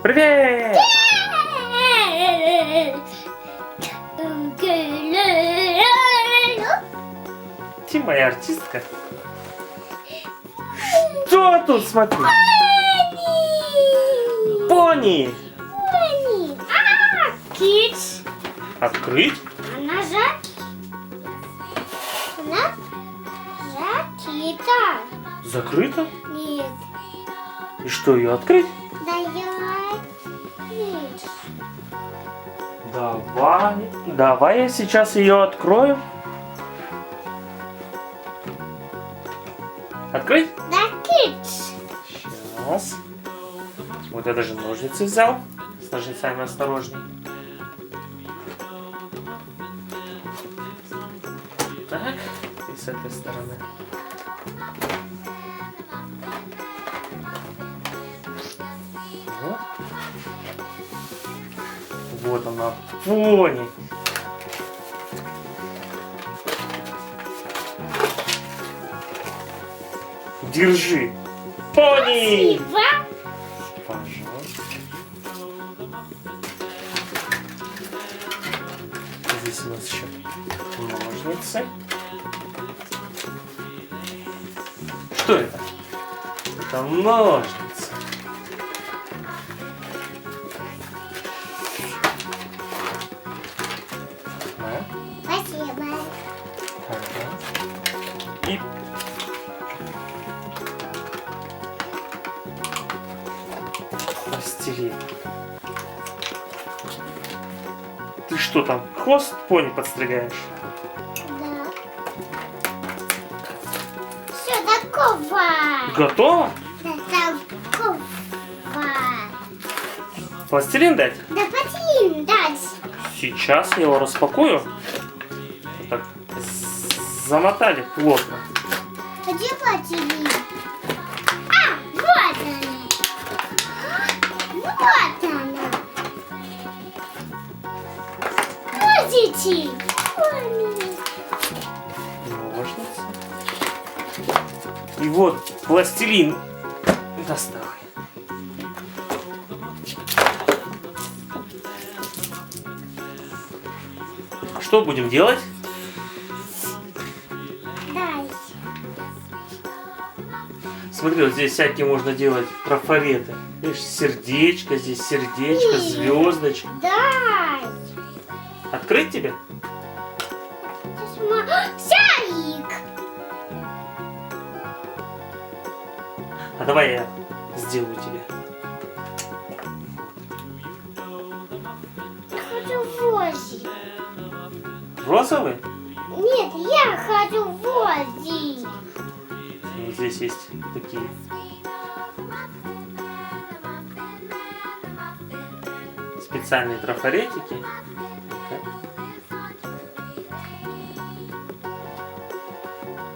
Привет! Ты моя артистка. Что тут, смотри? Пони! Кит. Открыть? Она закита. Закрыто? Нет. И что, ее открыть? Давай. Нет. Давай я сейчас ее открою. Открыть? Да, кит. Сейчас. Вот я даже ножницы взял. С ножницами осторожней. Так, и с этой стороны. Вот. Вот она, пони. Держи. Пони! Спасибо. Пожалуйста. Здесь у нас еще ножницы. Что это? Это ножницы. Да? Спасибо. Ага. И пластилин. Ты что там, хвост пони подстригаешь? Да. Все такого. Готово? Такого. Пластилин дать? Да потом дать. Сейчас я его распакую. Вот так замотали плотно. Где платили? Вот она. Вот она. Видите? Ножницы. И вот пластилин. Доставай. Что будем делать? Дай. Смотри, вот здесь всякие можно делать трафареты. Видишь, сердечко, здесь сердечко, звездочка. Дай. Открыть тебе? Шарик. А давай я сделаю тебе. Хочу возить. Розовый? Нет, я хочу возить. Вот здесь есть такие. Специальные трафаретики.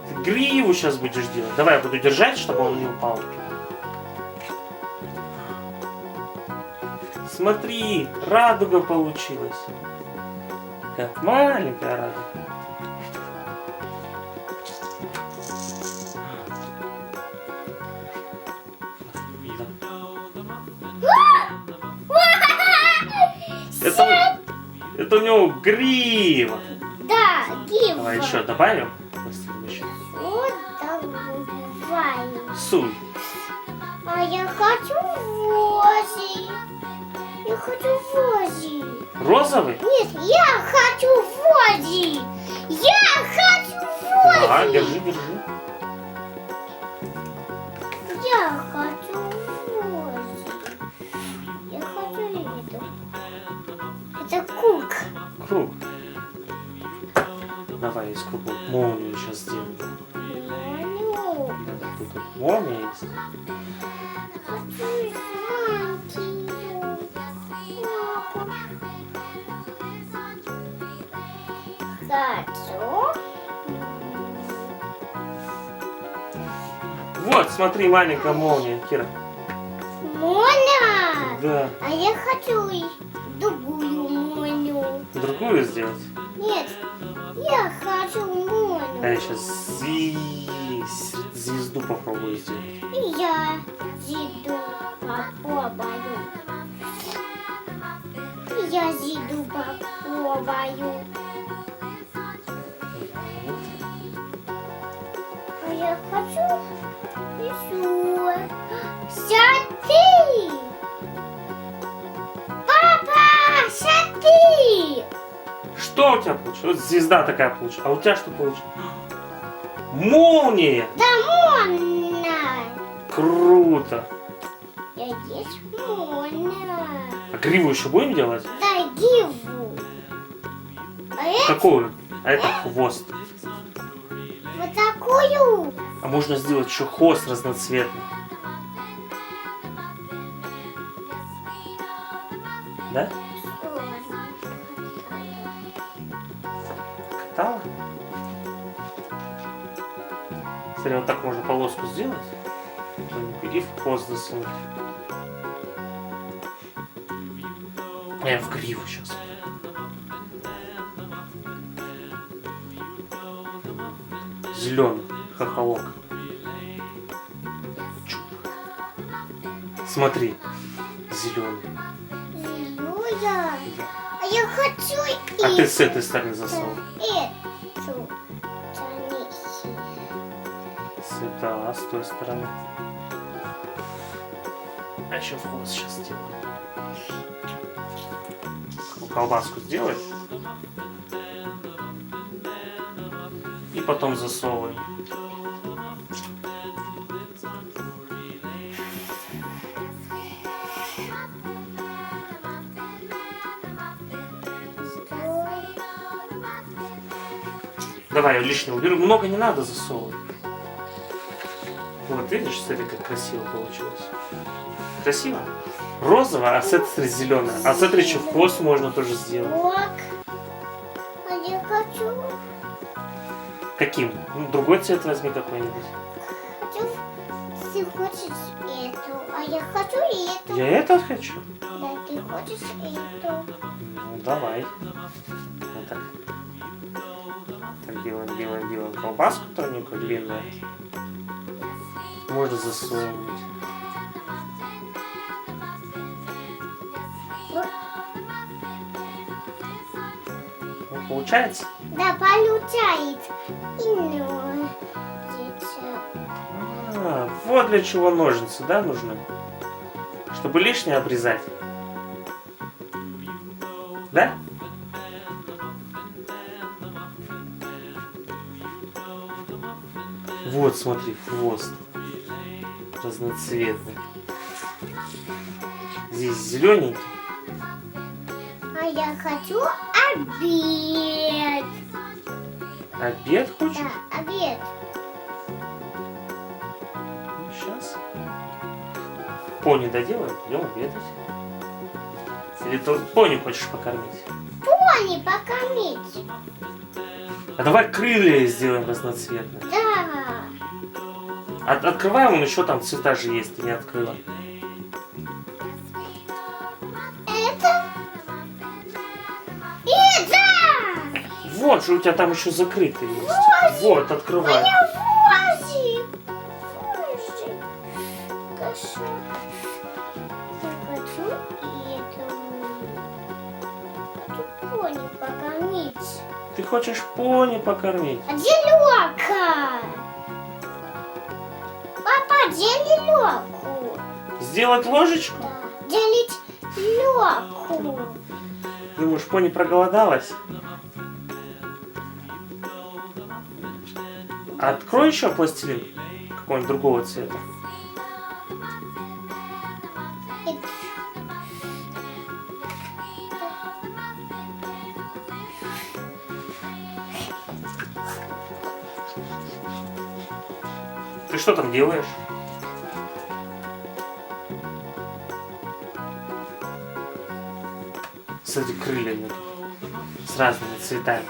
Ты гриву сейчас будешь делать. Давай я буду держать, чтобы он не упал. Смотри, радуга получилась. Как маленькая радуга. Это у него грива. Да, гива. Давай еще добавим. Пластилин еще. Вот давай. Суй. А я хочу возить. Я хочу возить. Розовый? Нет, я хочу возить. Я хочу возить. Да, держи, держи. Я хочу возить. Я хочу это. Это круг. Круг. Давай из круга молнию сейчас сделаем. Ну, Да, тут вот молния есть. хочу маленький. Хочу. Вот, смотри, маленькая молния, Кира. Моня. Да. А я хочу и другую Моню. Другую сделать. Нет, я хочу Моню. А я сейчас звезду попробую сделать. И я иду попробую. я зайду попробую. А я хочу еще. Сяды! Папа, сяды! Что у тебя получилось? Вот звезда такая получилась. А у тебя что получилось? Молния! Да можно! Круто! Я есть можно. А гриву еще будем делать? Дай гиву. А это Какую? А это хвост. вот такую. А можно сделать еще хвост разноцветный. Да? Катала? Смотри, вот так можно полоску сделать. И в хвост засунуть. А я в гриву сейчас. Зеленый хохолок. Чуп. Смотри, зеленый. Зеленая. А я хочу А ты с этой стороны засунул. эту. Танихи. Да, с той стороны. А еще в хвост сейчас сделаю. Колбаску сделай. И потом засовывай. Давай, я лишнего уберу. Много не надо засовывать. Вот, видишь, смотри, как красиво получилось. Красиво? Розовая, а с этой стороны зеленая. А смотри, еще в хвост можно тоже сделать. Вот. А я хочу. Каким? Ну, другой цвет возьми какой-нибудь. Хочу. Ты хочешь эту. А я хочу и эту. Я этот хочу. Да, ты хочешь эту. Ну, давай. Вот так. Так, делаем колбаску тоненькую, длинную. Можно засунуть. Ну, получается? Да, получается. И ну. А, вот для чего ножницы, да, нужны? Чтобы лишнее обрезать. Да? Вот, смотри, хвост. Разноцветный. Здесь зелененький. А я хочу обед. Обед хочешь? Да, обед. Сейчас. Пони доделаем, пойдем обедать. Или ты пони хочешь покормить? Пони покормить. А давай крылья сделаем разноцветные. Да. Открываем, он еще там цвета же есть, ты не открыла. Это. Это. Вот же у тебя там еще закрытый есть. Вот, открывай. Возик. Возик. Каша. Я хочу эту. Хочу пони покормить. Ты хочешь пони покормить? А где Лёка? Папа, дели Лёку. Сделать ложечку? Да. Делить Лёку. Думаешь, пони проголодалась? Открой еще пластилин какого-нибудь другого цвета. Ты что там делаешь? Смотри, крыльями с разными цветами.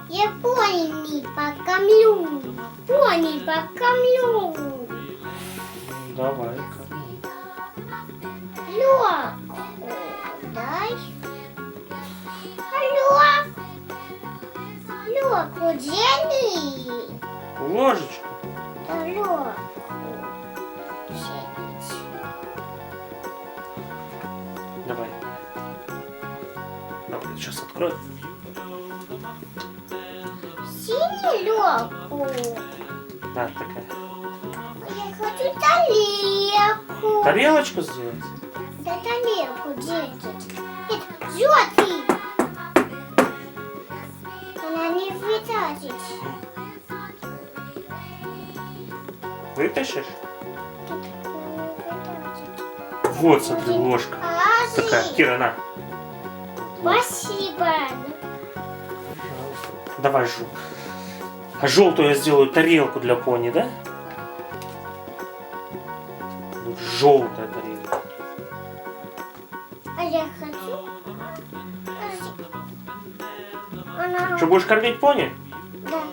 Я пони покормлю. Пони покормлю. Давай, корми. Лёку дай. Алло. Лёку дели. Ложечку. Да, Лёку делить. Давай. Сейчас открою. Синелёку. Да, такая. Я хочу тарелку. Тарелочку сделать? Да тарелку, дети. Это желтый. Она не вытащит. Вытащишь? Она не вытащит. Вот, смотри, ложка. Ази. Такая. Кира, на. Спасибо. Давай жу. А желтую я сделаю тарелку для пони, да? Вот желтая тарелка. А я хочу. Она... Что, будешь кормить пони? Да.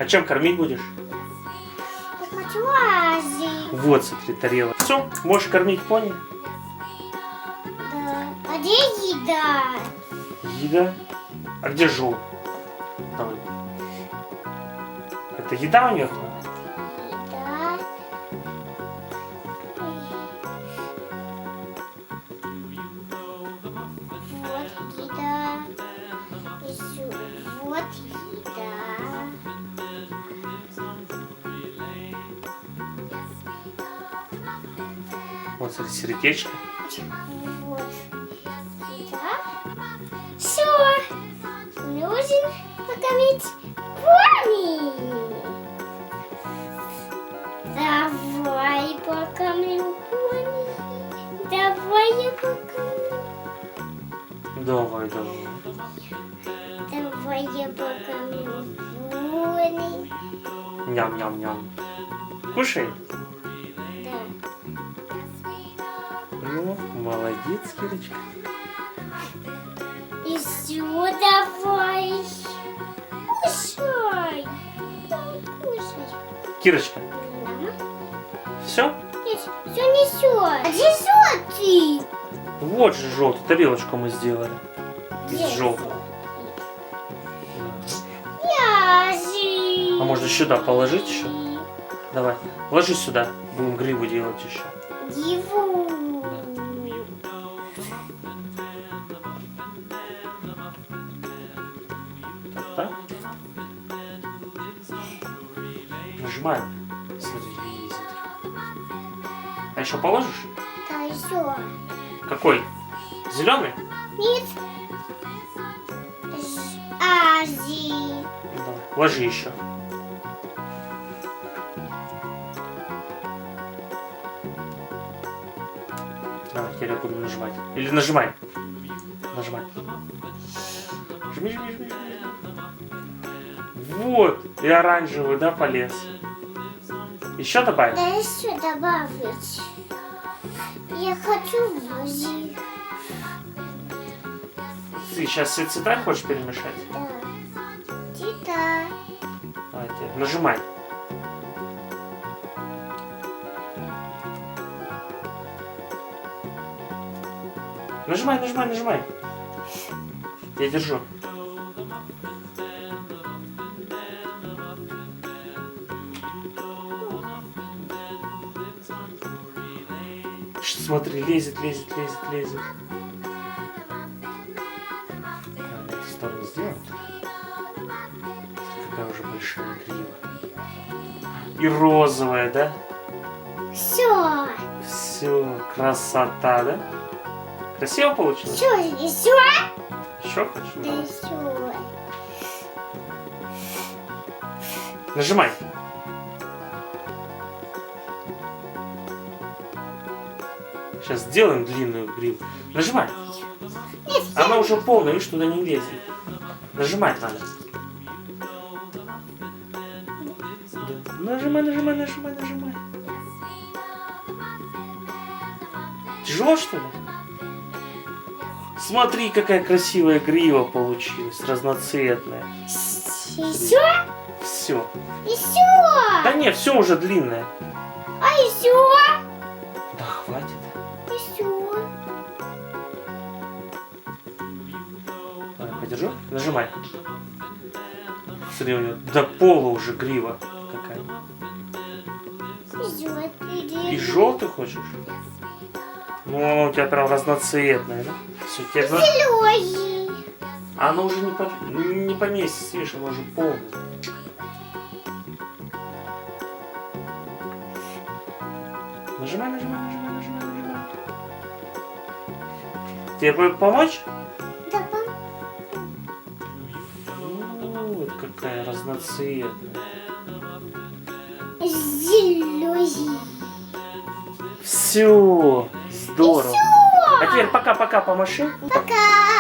А чем кормить будешь? Я хочу Ази. Вот, смотри, тарелка. Все, можешь кормить пони. Да. А где еда? Еда. А где жул? Давай. Это еда у них? Еда. Вот еда. Еще вот еда. Вот, смотри, сердечко. Вот еда. Все. Нужен покормить пони. Давай покормлю пони. Давай я покормлю. Давай, давай. Давай я покормлю пони. Ням-ням-ням. Кушай. Да. Ну, молодец, Кирочка. Еще давай. Кушай. Давай кушай. Кирочка, Мама. все? Нет, все несет. А где ты? Вот же желтую тарелочку мы сделали. Из Есть. желтого. Язи. А можно сюда положить еще? Давай, ложи сюда. Будем гриву делать еще. Его. Так. Нажимаем. Смотри, ездит. А еще положишь? Да, еще. Какой? Зеленый? Нет. Ази. Давай. Ложи еще. Давай, теперь я буду нажимать. Или нажимай. Нажимай. Жми, жми, жми, жми. Вот. И оранжевый, да, полез. Еще добавить? Да еще добавить. Я хочу Ази. Ты сейчас все цвета хочешь перемешать? Да. Тита. Давай, теперь нажимай. Нажимай, нажимай, нажимай. Я держу. Смотри, лезет, лезет, лезет, лезет. На эту сторону сделаем. Какая уже большая грива. И розовая, да? Все. Все, красота, да? Красиво получилось? Все, еще. Еще хочешь? Да Давай. еще. Нажимай. Сейчас сделаем длинную гриву. Нажимай. Нет, Она уже полная, видишь, туда не лезет. Нажимать надо. Да. Нажимай, нажимай, нажимай, нажимай. Тяжело, что ли? Смотри, какая красивая грива получилась, разноцветная. еще. Все. Еще. Да нет, все уже длинное. А еще. Да хватит. Еще. Давай, подержу. Нажимай. Смотри, у нее до пола уже грива какая. Еще. И желтый хочешь? Ну, у тебя прям разноцветное, да? Все, тебе два... Зеленый. Оно уже не поместится, видишь, оно уже полное. Нажимай, нажимай, нажимай, нажимай, нажимай. Тебе помочь? Да, Вот какая разноцветная. зеленый. Все, здорово. Всё. А теперь пока-пока помаши. Пока.